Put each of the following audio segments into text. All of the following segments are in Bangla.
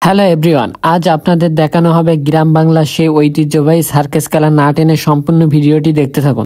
হ্যালো এভরিওয়ান, আজ আপনাদের দেখানো হবে গ্রাম বাংলার সেই ঐতিহ্যবাহী সার্কাস খেলা না টেনে সম্পূর্ণ ভিডিওটি দেখতে থাকুন।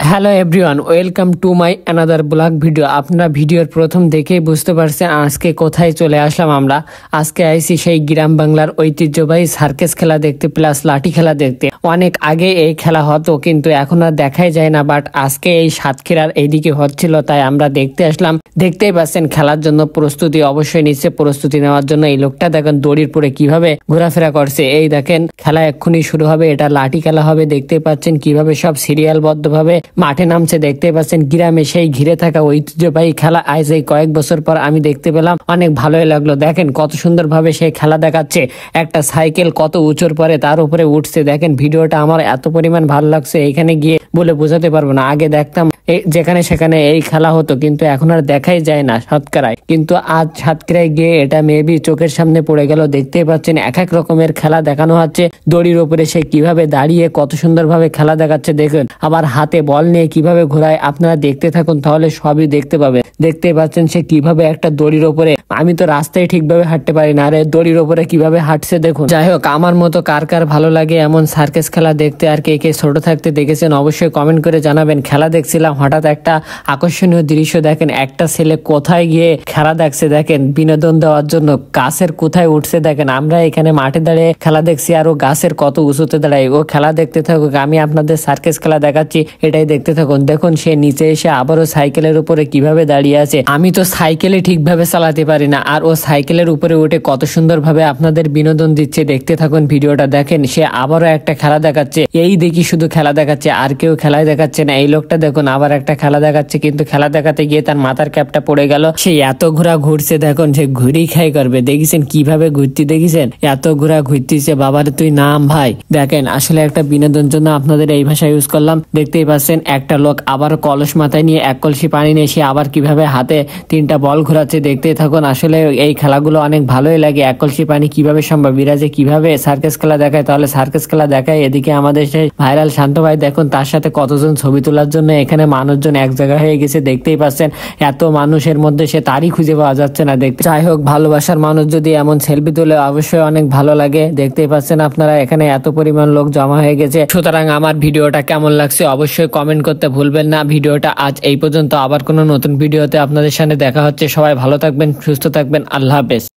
Hello everyone, welcome to my another blog video. আপনারা ভিডিওর প্রথম দেখেই বুঝতে পারছেন আজকে কোথায় চলে আসলাম আমরা। আজকে আইছি সেই গ্রাম বাংলার ঐতিহ্যবাহী সার্কাস খেলা দেখতে, প্লাস লাঠি খেলা দেখতে। অনেক আগে এই খেলা হতো কিন্তু এখন আর দেখাই যায় না, বাট আজকে এই সাতক্ষীরার এইদিকে হচ্ছিল, তাই আমরা দেখতে আসলাম। দেখতেই পাচ্ছেন খেলার জন্য প্রস্তুতি অবশ্যই নিচ্ছে। প্রস্তুতি নেওয়ার জন্য এই লোকটা দেখেন দড়ির পরে কিভাবে ঘোরাফেরা করছে। এই দেখেন খেলা এক্ষুনি শুরু হবে, এটা লাঠি খেলা হবে। দেখতে পাচ্ছেন কিভাবে সব সিরিয়ালবদ্ধ ভাবে মাঠে নামছে। দেখতে পাচ্ছেন গ্রামে সেই ঘিরে থাকা ঐতিহ্যবাহী খেলা আজ এই কয়েক বছর পর আমি দেখতে পেলাম, অনেক ভালোই লাগলো। দেখেন কত সুন্দর ভাবে সেই খেলা দেখাচ্ছে। একটা সাইকেল কত উঁচুর পরে তার উপরে উঠছে। দেখেন ভিডিওটা আমার এত পরিমাণ ভালো লাগছে, এখানে গিয়ে বলে বোঝাতে পারবো না। আগে দেখতাম যেখানে সেখানে এই খেলা হতো কিন্তু এখন আর দেখাই যায় না সাতক্ষীরায়, কিন্তু আজ সাতক্ষীরায় গিয়ে এটা মেবি চোখের সামনে পড়ে গেল। দেখতেই পাচ্ছেন এক এক রকমের খেলা দেখানো হচ্ছে। দড়ির উপরে সে কিভাবে দাঁড়িয়ে কত সুন্দর ভাবে খেলা দেখাচ্ছে দেখুন। আবার হাতে বল নিয়ে কিভাবে ঘোরায়, আপনারা দেখতে থাকুন তাহলে সবই দেখতে পাবে। দেখতে পাচ্ছেন সে কিভাবে একটা দড়ির উপরে, আমি তো রাস্তায় ঠিকভাবে হাঁটতে পারি না, আরে দড়ির উপরে কিভাবে হাঁটছে দেখুন। যাই হোক, আমার মতো কার কার ভালো লাগে এমন সার্কাস খেলা দেখতে, আর কে কে ছোট থাকতে দেখেছেন অবশ্যই কমেন্ট করে জানাবেন। খেলা দেখছিলাম, হঠাৎ একটা আকর্ষণীয় দৃশ্য দেখেন। একটা ছেলে কোথায় গিয়ে খেলা দেখছে দেখেন, বিনোদন দেওয়ার জন্য গাছের কোথায় উঠছে দেখেন। আমরা এখানে মাঠে দাঁড়িয়ে খেলা দেখছি আর ও গাছের কত উঁচুতে দাঁড়ায়। ও খেলা দেখতে থাকুক, আমি আপনাদের সার্কাস খেলা দেখাচ্ছি, এটাই দেখতে থাকুন। দেখুন সে নিচে এসে আবারও সাইকেলের উপরে কিভাবে দাঁড়িয়ে আছে। আমি তো সাইকেলে ঠিকভাবে চালাতে পারি না, আর ও সাইকেলের উপরে উঠে কত সুন্দর ভাবে আপনাদের বিনোদন দিচ্ছে। দেখতে থাকুন ভিডিওটা। দেখেন সে আবারও একটা খেলা দেখাচ্ছে। এই দেখি শুধু খেলা দেখাচ্ছে, আর কেউ খেলাই দেখাচ্ছে না। এই লোকটা দেখুন আবার একটা খেলা দেখাচ্ছে, কিন্তু খেলা দেখাতে গিয়ে তার মাথার ক্যাপটা পড়ে গেল। সে এত ঘোরা ঘুরছে দেখুন, সে ঘুরি খাই করবে। দেখেছেন কিভাবে ঘুরতে, দেখেছেন এত ঘোরা ঘুরতেছে। বাবারে তুই নাম ভাই। দেখেন আসলে একটা বিনোদন জন্য আপনাদের এই ভাষা ইউজ করলাম। দেখতেই পাচ্ছেন একটা লোক আবার কলস মাথায় নিয়ে এক কলসি পানি নিয়ে সে আবার কিভাবে হাতে 3টা বল ঘোরাচ্ছে। দেখতেই থাকুন। আসলে এই খেলাগুলো অনেক ভালোই লাগে। এক কলসি পানি কিভাবে সম্ভব, বিরাজে কিভাবে সার্কাস খেলা দেখায়, তাহলে সার্কাস খেলা দেখায়। এদিকে আমাদের সেই ভাইরাল শান্ত ভাই দেখুন, তার সাথে কতজন ছবি তোলার জন্য এখানে মানুষজন এক জায়গা হয়ে গেছে। দেখতেই পাচ্ছেন এত মানুষের মধ্যে সে তারই খুঁজে পাওয়া যাচ্ছে না দেখতে। যাই হোক, ভালোবাসার মানুষ যদি এমন সেলফি তোলে অবশ্যই অনেক ভালো লাগে। দেখতেই পাচ্ছেন আপনারা এখানে এত পরিমাণ লোক জমা হয়ে গেছে। সুতরাং আমার ভিডিওটা কেমন লাগছে অবশ্যই কমেন্ট করতে ভুলবেন না। ভিডিওটা আজ এই পর্যন্ত, আবার কোনো নতুন ভিডিওতে আপনাদের সামনে দেখা হচ্ছে। সবাই ভালো থাকবেন, সুস্থ থাকবেন, আল্লাহ হাফেজ।